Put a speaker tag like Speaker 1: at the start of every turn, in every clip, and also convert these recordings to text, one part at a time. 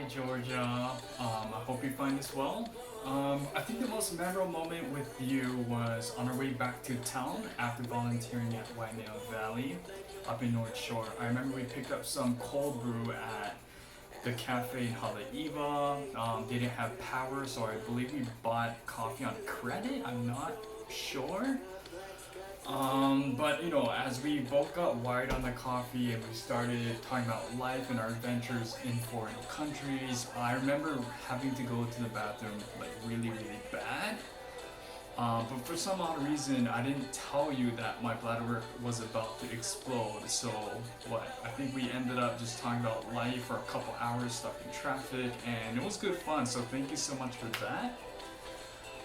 Speaker 1: Georgia. I hope you find this well. I think the most memorable moment with you was on our way back to town after volunteering at Waimea Valley up in North Shore. I remember we picked up some cold brew at the cafe in Haleiwa. They didn't have power, so I believe we bought coffee on credit. I'm not sure. But as we both got wired on the coffee and we started talking about life and our adventures in foreign countries, I remember having to go to the bathroom like really, really bad. But for some odd reason, I didn't tell you that my bladder was about to explode. So what? I think we ended up just talking about life for a couple hours stuck in traffic, and it was good fun. So thank you so much for that.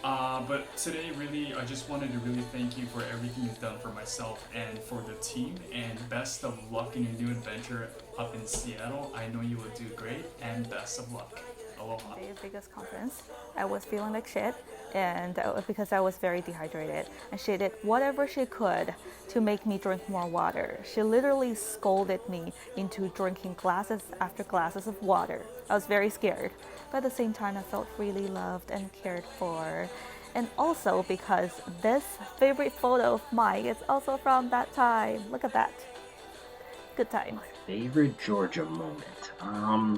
Speaker 1: But today, really, I just wanted to really thank you for everything you've done for myself and for the team. And best of luck in your new adventure up in Seattle. I know you will do great, and best of luck. Aloha.
Speaker 2: The biggest conference, I was feeling like shit, and because I was very dehydrated, and she did whatever she could to make me drink more water. She literally scolded me into drinking glasses after glasses of water. I was very scared, but at the same time, I felt really loved and cared for. And also because this favorite photo of mine is also from that time. Look at that. Good time.
Speaker 3: Favorite Georgia moment.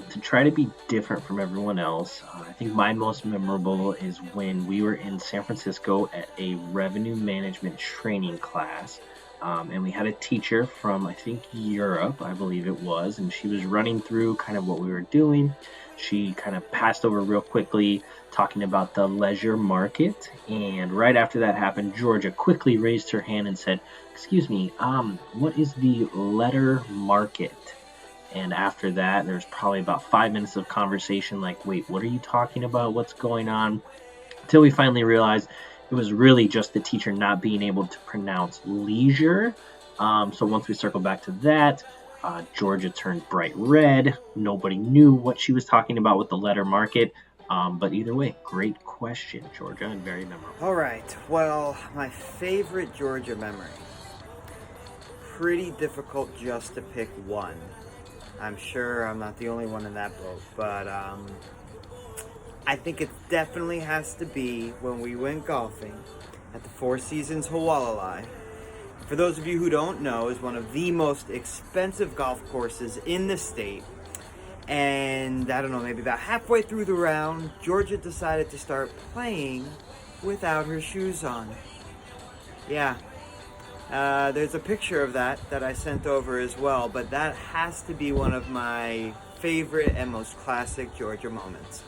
Speaker 3: To try to be different from everyone else, I think my most memorable is when we were in San Francisco at a revenue management training class. And we had a teacher from, I think, Europe, I believe it was, and she was running through kind of what we were doing. She kind of passed over real quickly, talking about the leisure market. And right after that happened, Georgia quickly raised her hand and said, "Excuse me, what is the letter market?" And after that, there was probably about 5 minutes of conversation like, wait, what are you talking about? What's going on? Until we finally realized it was really just the teacher not being able to pronounce leisure. So once we circled back to that, Georgia turned bright red. Nobody knew what she was talking about with the letter market. But either way, great question, Georgia, and very memorable.
Speaker 4: All right, well, my favorite Georgia memory. Pretty difficult just to pick one. I'm sure I'm not the only one in that boat, but I think it definitely has to be when we went golfing at the Four Seasons Hualalai. For those of you who don't know, is one of the most expensive golf courses in the state. And I don't know, maybe about halfway through the round, Georgia decided to start playing without her shoes on. Yeah. There's a picture of that I sent over as well, but that has to be one of my favorite and most classic Georgia moments.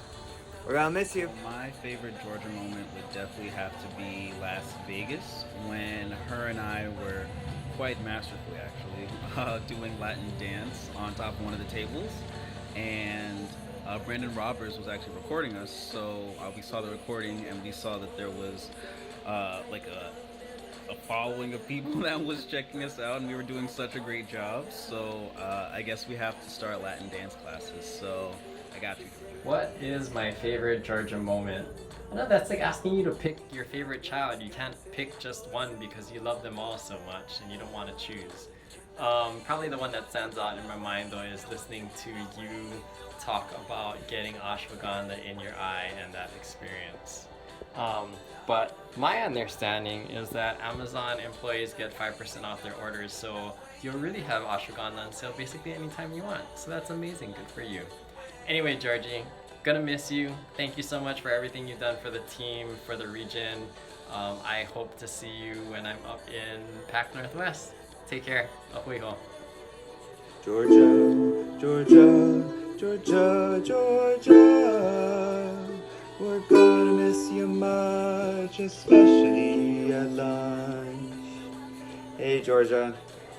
Speaker 4: We're gonna miss you.
Speaker 5: My favorite Georgia moment would definitely have to be Las Vegas when her and I were quite masterfully actually doing Latin dance on top of one of the tables, and Brandon Roberts was actually recording us. So we saw the recording and we saw that there was like a following of people that was checking us out, and we were doing such a great job. So I guess we have to start Latin dance classes. So I got you.
Speaker 6: What is my favorite Georgia moment? I know that's like asking you to pick your favorite child. You can't pick just one because you love them all so much and you don't want to choose. Probably the one that stands out in my mind though is listening to you talk about getting ashwagandha in your eye and that experience. But my understanding is that Amazon employees get 5% off their orders, so you'll really have ashwagandha on sale basically anytime you want. So that's amazing, good for you. Anyway, Georgie, gonna miss you. Thank you so much for everything you've done for the team, for the region. I hope to see you when I'm up in Pac Northwest. Take care. Ahui ho.
Speaker 4: Georgia, Georgia, Georgia, Georgia. We're gonna miss you much, especially at lunch. Hey Georgia,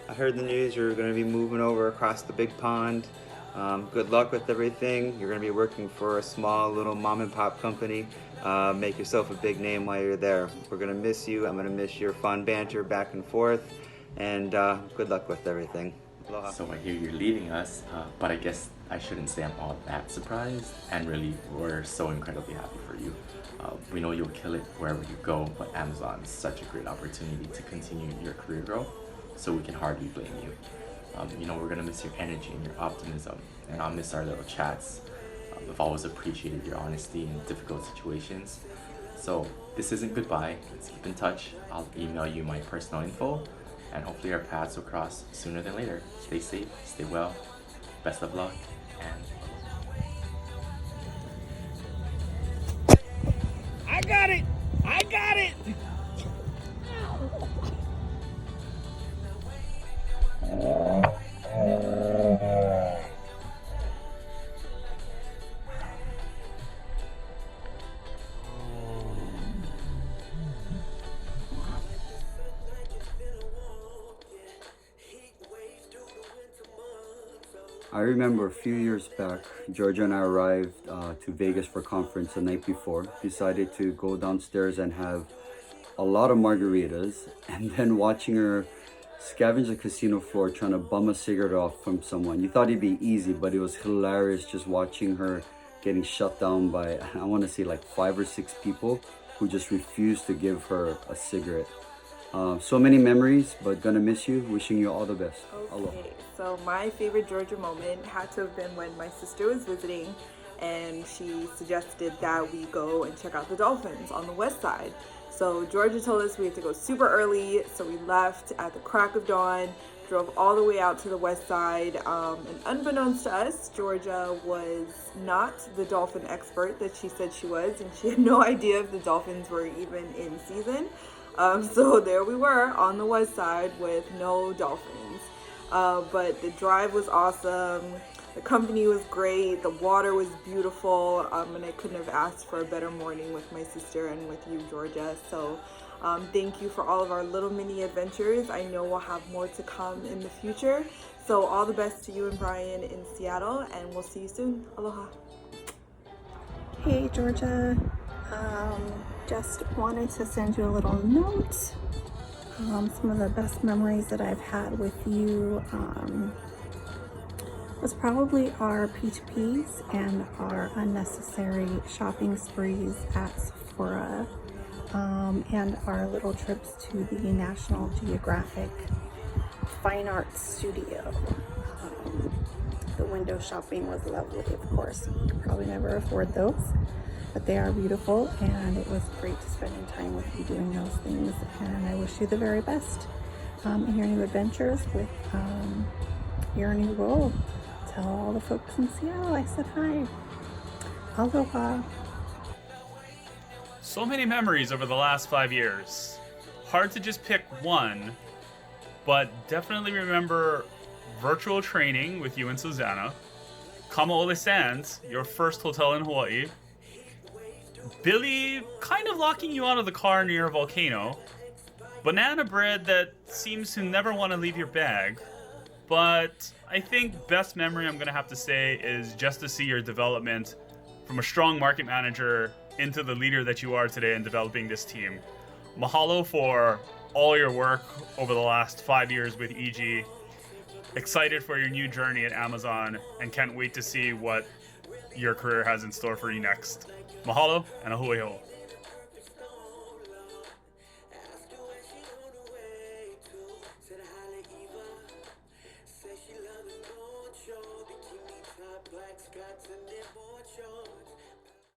Speaker 4: I heard the news you're gonna be moving over across the big pond. Good luck with everything. You're gonna be working for a small little mom and pop company. Make yourself a big name while you're there. We're gonna miss you. I'm gonna miss your fun banter back and forth. And good luck with everything. Aloha.
Speaker 7: So I hear you're leaving us, but I guess I shouldn't say I'm all that surprised, and really we're so incredibly happy for you. We know you'll kill it wherever you go, but Amazon is such a great opportunity to continue your career growth, so we can hardly blame you. We're gonna miss your energy and your optimism, and I'll miss our little chats. I've always appreciated your honesty in difficult situations. So this isn't goodbye. Let's keep in touch. I'll email you my personal info, and hopefully our paths will cross sooner than later. Stay safe, stay well, best of luck, and
Speaker 4: I got it! I got it!
Speaker 8: I remember a few years back, Georgia and I arrived to Vegas for conference the night before, decided to go downstairs and have a lot of margaritas, and then watching her scavenge the casino floor trying to bum a cigarette off from someone. You thought it'd be easy, but it was hilarious just watching her getting shut down by, I want to say like 5 or 6 people who just refused to give her a cigarette. So many memories, but gonna miss you. Wishing you all the best. Aloha.
Speaker 9: Okay, so my favorite Georgia moment had to have been when my sister was visiting and she suggested that we go and check out the dolphins on the west side. So Georgia told us we had to go super early, so we left at the crack of dawn, drove all the way out to the west side, and unbeknownst to us, Georgia was not the dolphin expert that she said she was, and she had no idea if the dolphins were even in season. So there we were on the west side with no dolphins. But the drive was awesome. The company was great. The water was beautiful. And I couldn't have asked for a better morning with my sister and with you, Georgia. So thank you for all of our little mini adventures. I know we'll have more to come in the future. So all the best to you and Brian in Seattle, and we'll see you soon. Aloha.
Speaker 10: Hey Georgia, just wanted to send you a little note. Some of the best memories that I've had with you was probably our P2Ps and our unnecessary shopping sprees at Sephora, and our little trips to the National Geographic Fine Arts Studio. The window shopping was lovely, of course. You could probably never afford those, but they are beautiful, and it was great spending time with you doing those things, and I wish you the very best in your new adventures with your new role. Tell all the folks in Seattle I said hi. Aloha.
Speaker 11: So many memories over the last 5 years. Hard to just pick one, but definitely remember virtual training with you and Susanna, Kamaole Sands, your first hotel in Hawaii, Billy kind of locking you out of the car near a volcano, banana bread that seems to never want to leave your bag, but I think best memory I'm going to have to say is just to see your development from a strong market manager into the leader that you are today in developing this team. Mahalo for all your work over the last 5 years with EG. Excited for your new journey at Amazon and can't wait to see what your career has in store for you next. Mahalo and a hui hou.